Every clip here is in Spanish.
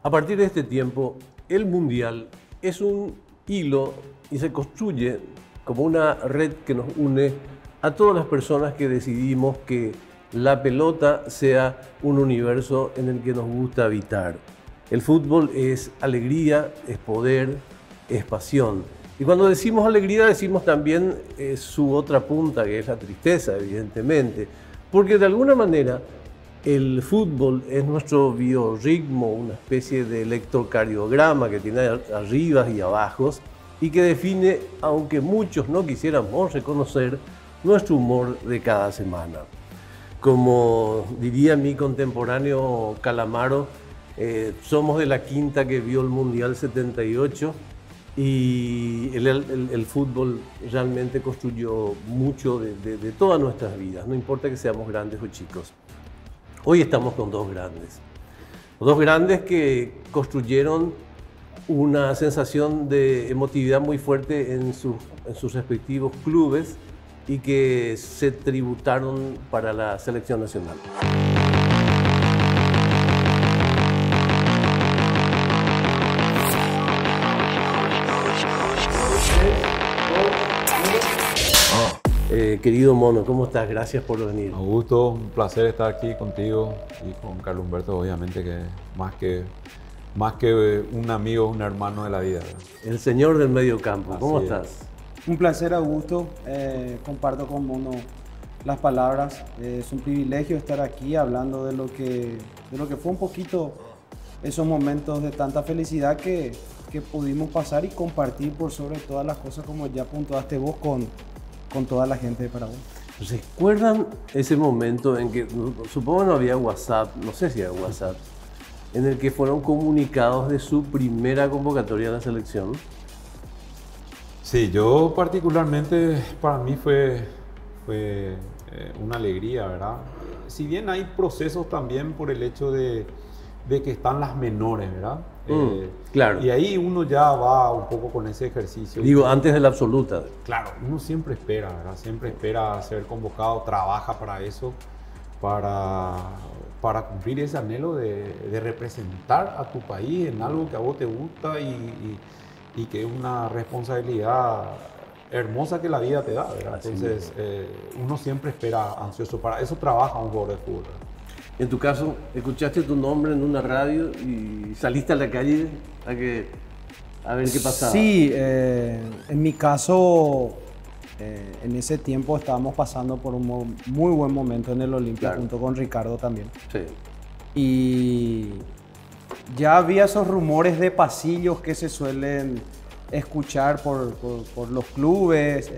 A partir de este tiempo, el Mundial es un hilo y se construye como una red que nos une a todas las personas que decidimos que la pelota sea un universo en el que nos gusta habitar. El fútbol es alegría, es poder, es pasión. Y cuando decimos alegría, decimos también su otra punta, que es la tristeza, evidentemente. Porque de alguna manera el fútbol es nuestro biorritmo, una especie de electrocardiograma que tiene arribas y abajos y que define, aunque muchos no quisiéramos reconocer, nuestro humor de cada semana. Como diría mi contemporáneo Calamaro, somos de la quinta que vio el Mundial 78 y el fútbol realmente construyó mucho de todas nuestras vidas, no importa que seamos grandes o chicos. Hoy estamos con dos grandes que construyeron una sensación de emotividad muy fuerte en sus respectivos clubes y que se tributaron para la selección nacional. Querido Mono, ¿cómo estás? Gracias por venir. Augusto, un placer estar aquí contigo y con Carlos Humberto, obviamente, que más que un amigo, un hermano de la vida, ¿verdad? El señor del medio campo, ¿cómo estás? Un placer, Augusto. Comparto con Mono las palabras. Es un privilegio estar aquí hablando de lo que fue un poquito esos momentos de tanta felicidad que pudimos pasar y compartir por sobre todas las cosas, como ya puntuaste vos, con toda la gente de Paraguay. ¿Recuerdan ese momento en que, supongo no había WhatsApp, no sé si había WhatsApp, en el que fueron comunicados de su primera convocatoria a la selección? Sí, yo particularmente, para mí fue una alegría, ¿verdad? Si bien hay procesos también por el hecho de que están las menores, ¿verdad? Claro. Y ahí uno ya va un poco con ese ejercicio. Digo, antes de la absoluta. Claro, uno siempre espera, ¿verdad? Siempre espera ser convocado, trabaja para eso, para cumplir ese anhelo de representar a tu país en algo que a vos te gusta y que es una responsabilidad hermosa que la vida te da, ¿verdad? Entonces, uno siempre espera ansioso, para eso trabaja un jugador de fútbol, ¿verdad? En tu caso, escuchaste tu nombre en una radio y saliste a la calle a ver qué pasaba. Sí, en mi caso, en ese tiempo estábamos pasando por un muy buen momento en el Olimpia, claro, junto con Ricardo también. Sí. Y ya había esos rumores de pasillos que se suelen escuchar por los clubes,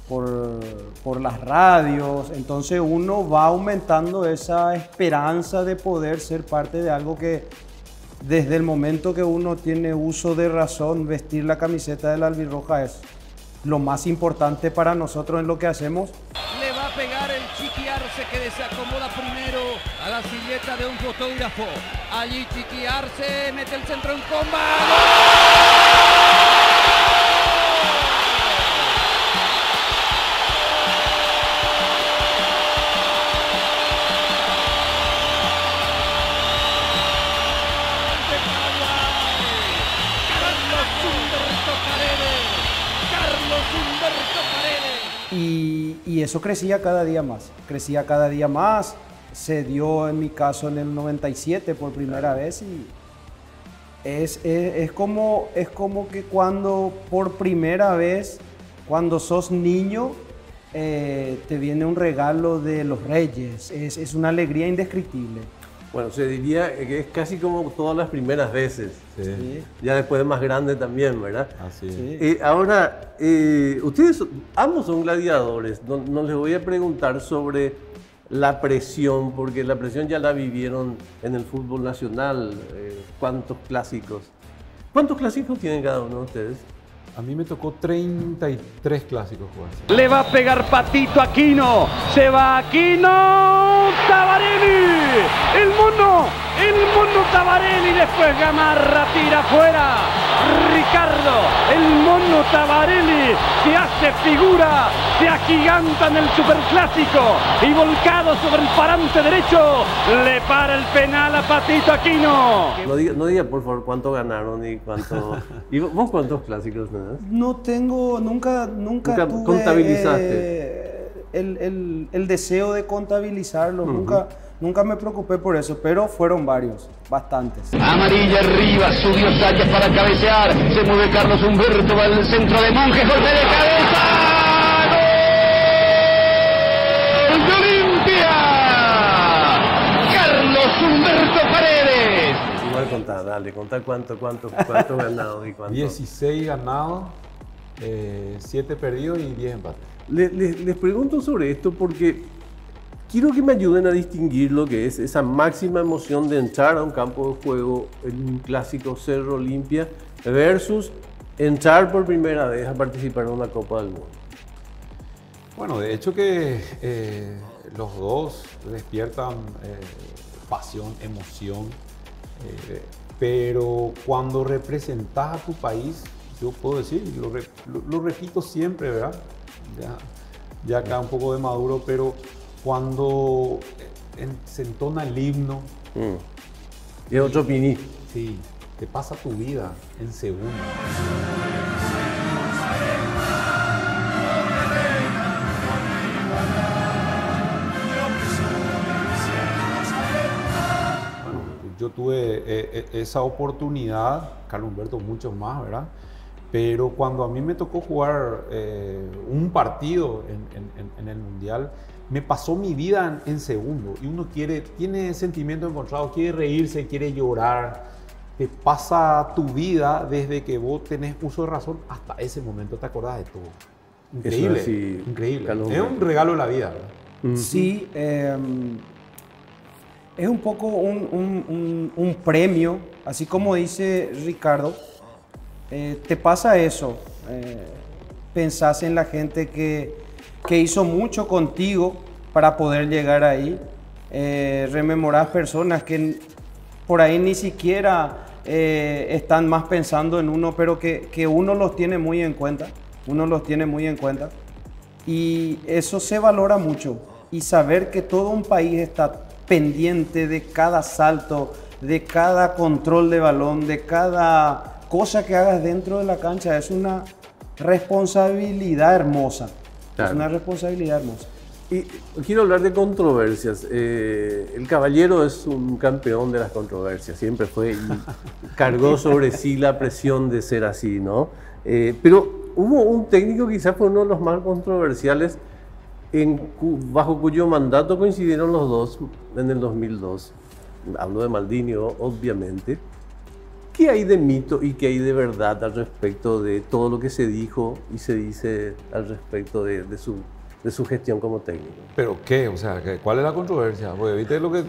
por las radios. Entonces uno va aumentando esa esperanza de poder ser parte de algo que desde el momento que uno tiene uso de razón, vestir la camiseta de la albirroja es lo más importante para nosotros en lo que hacemos. Le va a pegar el Chiqui Arce, que desacomoda primero a la silueta de un fotógrafo. Allí Chiqui Arce mete el centro en comba. Y eso crecía cada día más, se dio en mi caso en el 97 por primera vez y es como que cuando por primera vez, cuando sos niño, te viene un regalo de los Reyes, es una alegría indescriptible. Bueno, se diría que es casi como todas las primeras veces. Sí. Ya después de más grande también, ¿verdad? Así es. Sí. Ahora, ustedes ambos son gladiadores. No les voy a preguntar sobre la presión, porque la presión ya la vivieron en el fútbol nacional. ¿Cuántos clásicos tienen cada uno de ustedes? A mí me tocó 33 clásicos jugar. Le va a pegar Patito Aquino. Se va Aquino. Tabarelli. El Mono El Mono Tabarelli, después Gamarra tira fuera. Ricardo, el Mono Tabarelli, se hace figura, se agiganta en el Superclásico y volcado sobre el parante derecho, le para el penal a Patito Aquino. No diga por favor cuánto ganaron y cuánto... ¿Y vos cuántos clásicos tenés? No tengo, nunca tuve contabilizaste. El deseo de contabilizarlo, nunca me preocupé por eso, pero fueron varios, bastantes. Amarilla arriba, subió Sánchez para cabecear, se mueve Carlos Humberto, va al centro de Monjes, golpe de cabeza. ¡Gol de Olimpia! Carlos Humberto Paredes. Igual contá cuánto ganado y cuánto. 16 ganados, 7 perdidos y 10 empates. Les pregunto sobre esto porque quiero que me ayuden a distinguir lo que es esa máxima emoción de entrar a un campo de juego en un clásico Cerro Olimpia versus entrar por primera vez a participar en una Copa del Mundo. Bueno, de hecho que los dos despiertan pasión, emoción, pero cuando representas a tu país, yo puedo decir, lo repito siempre, ¿verdad? Ya acá un poco de maduro, pero cuando se entona el himno... Y es otro piní. Sí, te pasa tu vida en segundos. Bueno, yo tuve esa oportunidad, Carlos Humberto mucho más, ¿verdad? Pero cuando a mí me tocó jugar un partido en el Mundial, me pasó mi vida en segundos. Y uno tiene sentimientos encontrados, quiere reírse, quiere llorar. Te pasa tu vida desde que vos tenés uso de razón hasta ese momento, te acordás de todo. Increíble, sí, increíble. Carlos Es un regalo de la vida, ¿verdad? Sí, es un poco un premio, así como dice Ricardo. Te pasa eso, pensás en la gente que hizo mucho contigo para poder llegar ahí, rememorás personas que por ahí ni siquiera están más pensando en uno, pero que uno los tiene muy en cuenta, y eso se valora mucho, y saber que todo un país está pendiente de cada salto, de cada control de balón, de cada cosa que hagas dentro de la cancha, es una responsabilidad hermosa. Claro. Es una responsabilidad hermosa. Y quiero hablar de controversias. El Caballero es un campeón de las controversias, siempre fue y cargó sobre sí la presión de ser así, ¿no? Pero hubo un técnico, quizás fue uno de los más controversiales, bajo cuyo mandato coincidieron los dos en el 2002. Hablo de Maldini, obviamente. ¿Qué hay de mito y qué hay de verdad al respecto de todo lo que se dijo y se dice al respecto de su gestión como técnico? ¿Pero qué? O sea, ¿cuál es la controversia? Porque viste lo que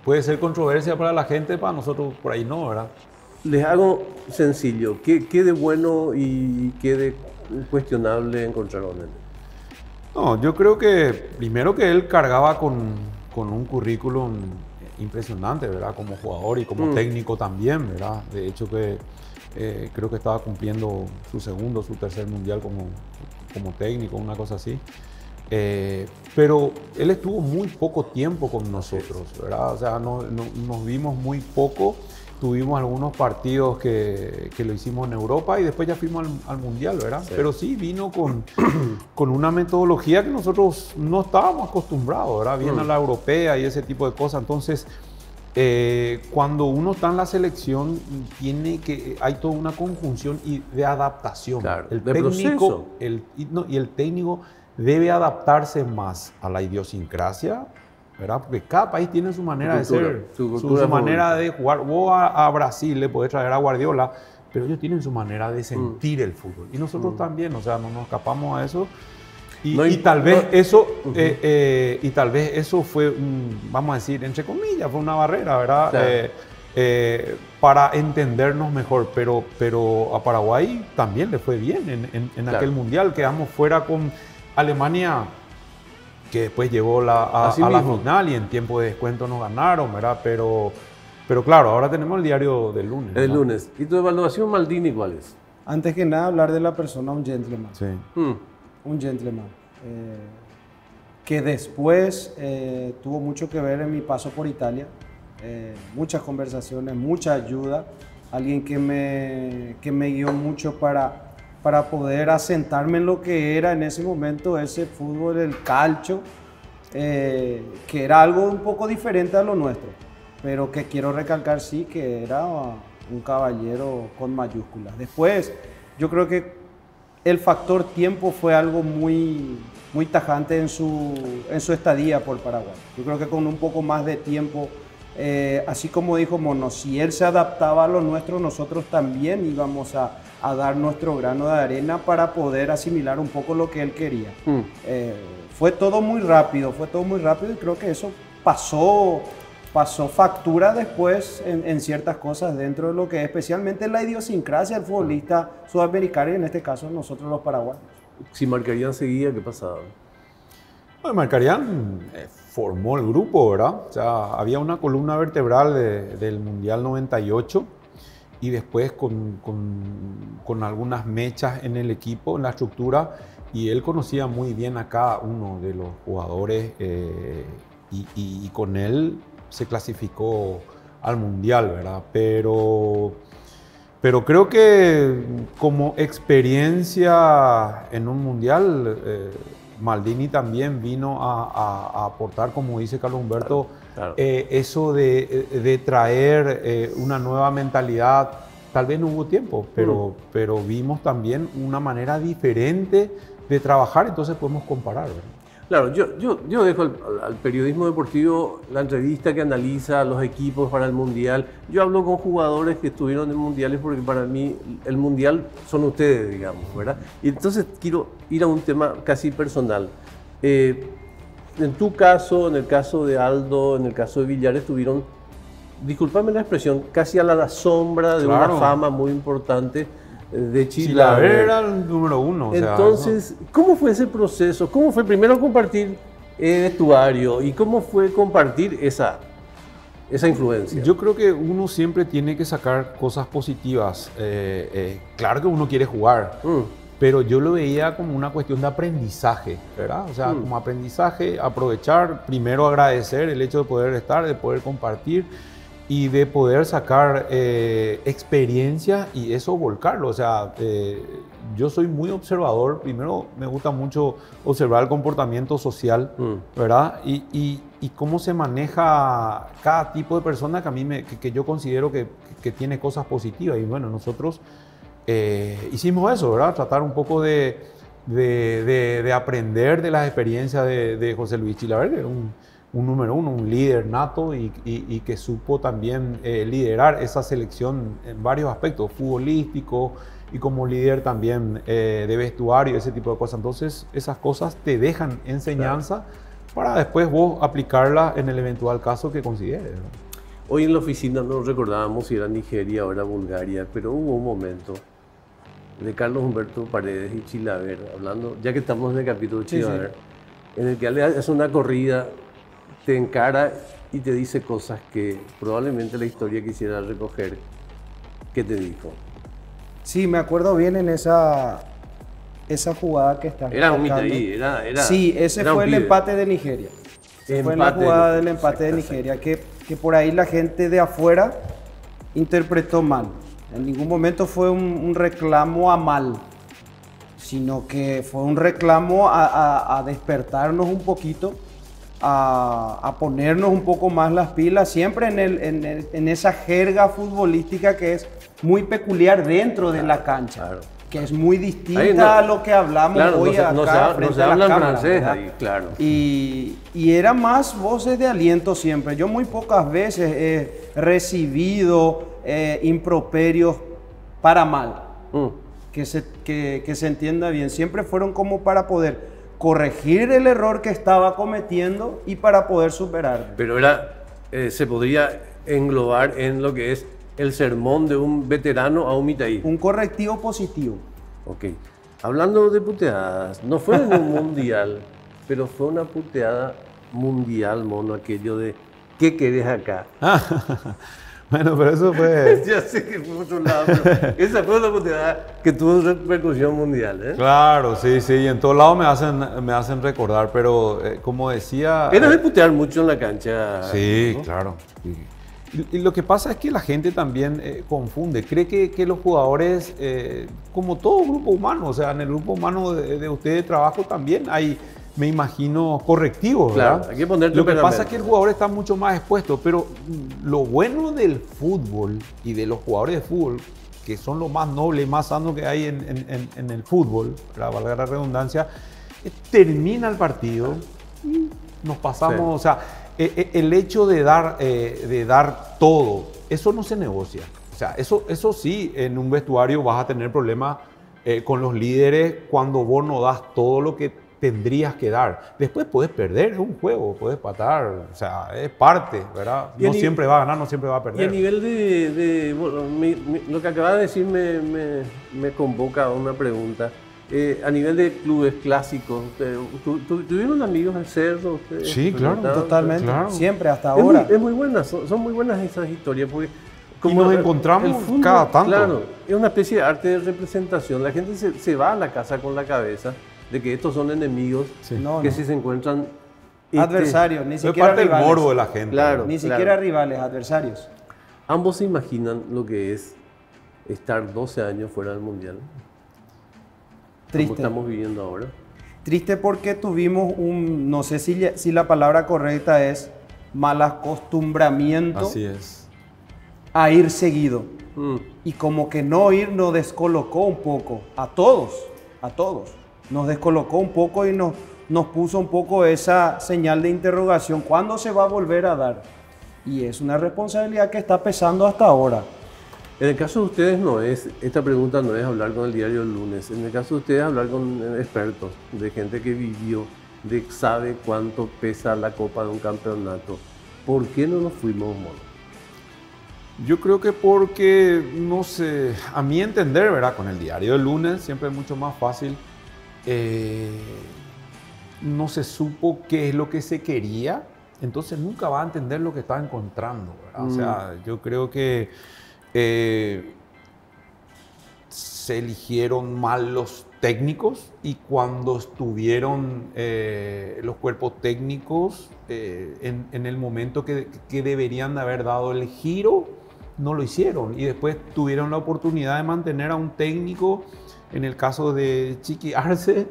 puede ser controversia para la gente, para nosotros por ahí no, ¿verdad? Les hago sencillo. ¿Qué de bueno y qué de cuestionable encontraron en él? No, yo creo que primero que él cargaba con un currículum impresionante, ¿verdad? Como jugador y como técnico también, ¿verdad? De hecho que creo que estaba cumpliendo su tercer mundial como técnico, una cosa así. Pero él estuvo muy poco tiempo con nosotros, ¿verdad? O sea, nos vimos muy poco. Tuvimos algunos partidos que lo hicimos en Europa y después ya fuimos al Mundial, ¿verdad? Sí. Pero sí vino con una metodología que nosotros no estábamos acostumbrados, ¿verdad? Bien a la europea y ese tipo de cosas. Entonces, cuando uno está en la selección, hay toda una conjunción de adaptación. Claro, el de técnico, proceso. y el técnico debe adaptarse más a la idiosincrasia, ¿verdad? Porque cada país tiene su manera de ser, su manera de jugar. Vos a Brasil le podés traer a Guardiola, pero ellos tienen su manera de sentir el fútbol. Y nosotros también, o sea, no nos escapamos a eso. Y tal vez eso fue, vamos a decir, entre comillas, fue una barrera, ¿verdad? Claro. Para entendernos mejor. Pero a Paraguay también le fue bien en aquel mundial. Quedamos fuera con Alemania. que después llegó a Así la mismo. final y en tiempo de descuento nos ganaron, ¿verdad? Pero claro, ahora tenemos el diario del lunes. El ¿no? lunes. ¿Y tu evaluación, Maldini, cuál es? Antes que nada, hablar de la persona, un gentleman. Sí. Un gentleman. Que después tuvo mucho que ver en mi paso por Italia. Muchas conversaciones, mucha ayuda. Alguien que me guió mucho para poder asentarme en lo que era en ese momento ese fútbol, el calcio, que era algo un poco diferente a lo nuestro, pero que quiero recalcar sí que era un caballero con mayúsculas. Después, yo creo que el factor tiempo fue algo muy tajante en su estadía por Paraguay. Yo creo que con un poco más de tiempo, así como dijo Mono, si él se adaptaba a lo nuestro, nosotros también íbamos a dar nuestro grano de arena para poder asimilar un poco lo que él quería. Fue todo muy rápido y creo que eso pasó factura después en ciertas cosas dentro de lo que es especialmente la idiosincrasia del futbolista sudamericano y en este caso nosotros los paraguayos. Si Marcarían seguía, ¿qué pasaba? Bueno, Marcarían formó el grupo, ¿verdad? O sea, había una columna vertebral del Mundial 98 y después con algunas mechas en el equipo, en la estructura, y él conocía muy bien a cada uno de los jugadores y con él se clasificó al Mundial, ¿verdad? Pero creo que como experiencia en un Mundial, Maldini también vino a aportar, como dice Carlos Humberto, claro. Eso de traer una nueva mentalidad. Tal vez no hubo tiempo, pero vimos también una manera diferente de trabajar, entonces podemos comparar, ¿verdad? Claro, yo dejo al periodismo deportivo la entrevista que analiza los equipos para el Mundial. Yo hablo con jugadores que estuvieron en Mundiales porque para mí el Mundial son ustedes, digamos, ¿verdad? Y entonces quiero ir a un tema casi personal. En tu caso, en el caso de Aldo, en el caso de Villar, estuvieron, discúlpame la expresión, casi a la sombra de una fama muy importante de Chilaver. Era el número uno. Entonces, ¿cómo fue ese proceso? ¿Cómo fue primero compartir vestuario y cómo fue compartir esa influencia? Yo creo que uno siempre tiene que sacar cosas positivas. Claro que uno quiere jugar, pero yo lo veía como una cuestión de aprendizaje, ¿verdad? O sea, como aprendizaje, aprovechar, primero agradecer el hecho de poder estar, de poder compartir y de poder sacar experiencia y eso volcarlo. O sea, yo soy muy observador. Primero me gusta mucho observar el comportamiento social, ¿verdad? Y cómo se maneja cada tipo de persona que a mí que yo considero que tiene cosas positivas. Y bueno, nosotros hicimos eso, ¿verdad? Tratar un poco de aprender de las experiencias de José Luis Chilaver, un número uno, un líder nato y que supo también liderar esa selección en varios aspectos, futbolístico y como líder también de vestuario, ese tipo de cosas. Entonces, esas cosas te dejan enseñanza para después vos aplicarla en el eventual caso que consideres, ¿no? Hoy en la oficina no recordábamos si era Nigeria o era Bulgaria, pero hubo un momento de Carlos Humberto Paredes y Chilaver, hablando, ya que estamos en el capítulo de Chilaver, en el que le hace una corrida, te encara y te dice cosas que probablemente la historia quisiera recoger. ¿Qué te dijo? Sí, me acuerdo bien en esa jugada que estás Era un ahí, sí, ese fue el empate de Nigeria. Fue en la jugada del empate de Nigeria, que por ahí la gente de afuera interpretó mal. En ningún momento fue un reclamo a mal, sino que fue un reclamo a despertarnos un poquito, a ponernos un poco más las pilas, siempre en esa jerga futbolística que es muy peculiar dentro de la cancha, que es muy distinta a lo que hablamos hoy acá frente a la cámara, francés ahí, claro. Y era más voces de aliento siempre. Yo muy pocas veces he recibido improperios para mal, que se entienda bien. Siempre fueron como para poder corregir el error que estaba cometiendo y para poder superarlo. Pero se podría englobar en lo que es el sermón de un veterano a un mitaí. Un correctivo positivo. Ok. Hablando de puteadas, no fue en un mundial, pero fue una puteada mundial, mono, aquello de ¿qué querés acá? Bueno, pero eso fue... Ya sé que fue otro lado, pero esa fue una puteada que tuvo repercusión mundial, ¿eh? Claro, sí, sí, y en todos lados me hacen recordar, pero como decía... Era de putear mucho en la cancha. Sí, ¿no? claro. Sí. Y lo que pasa es que la gente también confunde, cree que los jugadores, como todo grupo humano, o sea, en el grupo humano de ustedes de trabajo también hay, me imagino, correctivos, ¿verdad? Claro, hay que poner Lo que temperamento. pasa es que el jugador está mucho más expuesto, pero lo bueno del fútbol y de los jugadores de fútbol, que son lo más noble y más sano que hay en el fútbol, para valga la redundancia, termina el partido y nos pasamos, Sí. o sea, el hecho de dar todo, eso no se negocia. O sea, eso sí, en un vestuario vas a tener problemas con los líderes cuando vos no das todo lo que tendrías que dar. Después puedes perder un juego, puedes patar, o sea, es parte, ¿verdad? Y a No ni- siempre va a ganar, no siempre va a Y a perder. nivel bueno, lo que acabas de decir me convoca a una pregunta. A nivel de clubes clásicos, ¿tuvieron amigos en Cerro? ¿Ustedes Sí, claro, frecuentaban? Totalmente, Claro. siempre, hasta Es muy, ahora. es muy buena, son muy buenas esas historias porque nos encontramos cada tanto. Claro, es una especie de arte de representación. La gente se va a la casa con la cabeza de que estos son enemigos Sí. No, que no. si se encuentran Adversarios, ni Es siquiera parte del rivales. morbo de la gente. Claro. Ni siquiera rivales, adversarios. ambos se imaginan lo que es estar 12 años fuera del mundial. Como Triste. estamos viviendo ahora. Triste porque tuvimos no sé si la palabra correcta es mal acostumbramiento Así es. a ir seguido. Mm. Y como que no ir nos descolocó un poco, a todos. Nos descolocó un poco y nos puso un poco esa señal de interrogación. ¿Cuándo se va a volver a dar? Y es una responsabilidad que está pesando hasta ahora. En el caso de ustedes esta pregunta no es hablar con el diario El Lunes. En el caso de ustedes hablar con expertos, de gente que vivió, de sabe cuánto pesa la copa de un campeonato. ¿Por qué no nos fuimos, mono? Yo creo que porque, no sé, a mi entender, ¿verdad? Con el diario del lunes siempre es mucho más fácil. No se supo qué es lo que se quería, entonces nunca va a entender lo que está encontrando, ¿verdad? O sea, yo creo que se eligieron mal los técnicos y cuando estuvieron los cuerpos técnicos en el momento que deberían de haber dado el giro, no lo hicieron y después tuvieron la oportunidad de mantener a un técnico, en el caso de Chiqui Arce,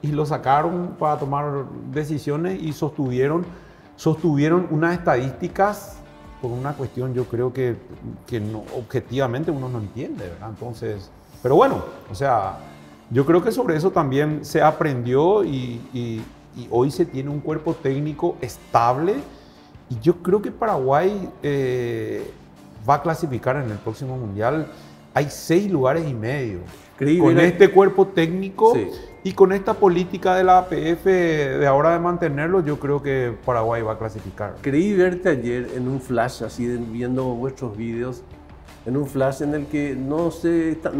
y lo sacaron para tomar decisiones y sostuvieron unas estadísticas por una cuestión yo creo que no, objetivamente uno no entiende, ¿verdad? Entonces, pero bueno, o sea, yo creo que sobre eso también se aprendió y hoy se tiene un cuerpo técnico estable y yo creo que Paraguay va a clasificar en el próximo Mundial. Hay 6 lugares y medio. Con este cuerpo técnico Sí. y con esta política de la APF de ahora de mantenerlo, yo creo que Paraguay va a clasificar. Creí verte ayer en un flash, así viendo vuestros vídeos, en un flash en el que no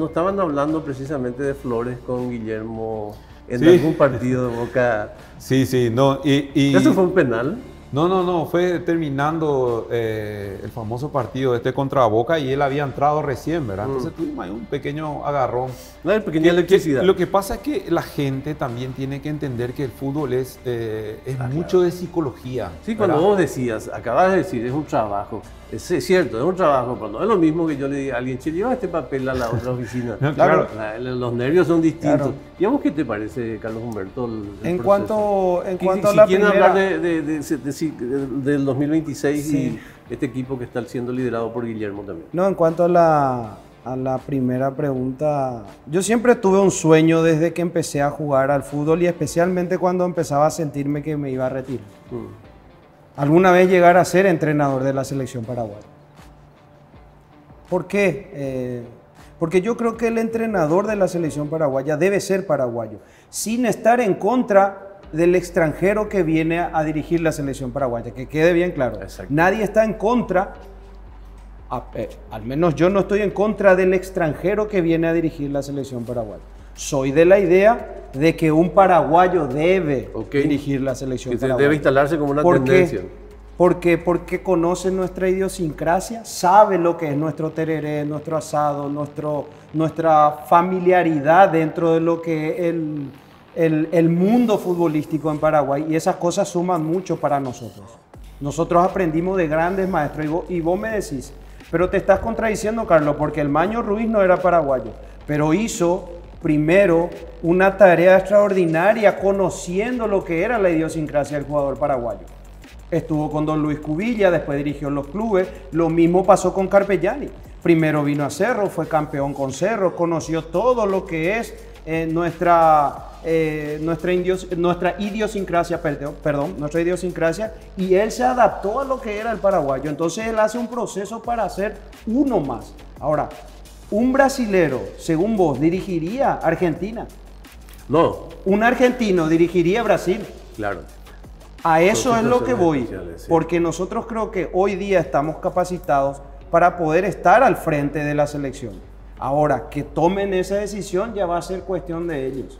estaban hablando precisamente de Flores con Guillermo en Sí. algún partido de Boca. Sí, no. ¿Eso fue un penal? No, fue terminando el famoso partido contra Boca y él había entrado recién, ¿verdad? Entonces tuvimos ahí un pequeño agarrón. Una pequeña electricidad. Lo que pasa es que la gente también tiene que entender que el fútbol es mucho de psicología. Sí, cuando ¿verdad? vos decías, acabas de decir, es un trabajo. Es cierto, es un trabajo, pero no es lo mismo que yo le diga a alguien, che, lleva este papel a la otra oficina. No, claro. Los nervios son distintos. Claro. ¿Y a vos qué te parece, Carlos Humberto? En proceso? cuanto a Si la quieren primera... hablar del 2026 Sí. y este equipo que está siendo liderado por Guillermo también. No, en cuanto a la primera pregunta, yo siempre tuve un sueño desde que empecé a jugar al fútbol y especialmente cuando empezaba a sentirme que me iba a retirar. Alguna vez llegar a ser entrenador de la selección paraguaya. ¿Por qué? Porque yo creo que el entrenador de la selección paraguaya debe ser paraguayo, sin estar en contra del extranjero que viene a dirigir la selección paraguaya, que quede bien claro. Exacto. Nadie está en contra, al menos yo no estoy en contra del extranjero que viene a dirigir la selección paraguaya. Soy de la idea de que un paraguayo debe Ok. dirigir la selección Que se paraguaya. debe instalarse como una ¿Por qué? tendencia. Porque conoce nuestra idiosincrasia, sabe lo que es nuestro tereré, nuestro asado, nuestra familiaridad dentro de lo que es el mundo futbolístico en Paraguay, y esas cosas suman mucho para nosotros. Nosotros aprendimos de grandes maestros y vos me decís, pero te estás contradiciendo, Carlos, porque el Maño Ruiz no era paraguayo, pero hizo primero una tarea extraordinaria conociendo lo que era la idiosincrasia del jugador paraguayo. Estuvo con don Luis Cubilla, después dirigió los clubes. Lo mismo pasó con Carpegiani. Primero vino a Cerro, fue campeón con Cerro, conoció todo lo que es nuestra idiosincrasia, nuestra idiosincrasia, y él se adaptó a lo que era el paraguayo. Entonces él hace un proceso para hacer uno más. Ahora, un brasilero, según vos, dirigiría Argentina. No, Un argentino dirigiría Brasil. claro. A eso Son es lo que situaciones voy, especiales, sí. porque nosotros creo que hoy día estamos capacitados para poder estar al frente de la selección. Ahora, que tomen esa decisión ya va a ser cuestión de ellos.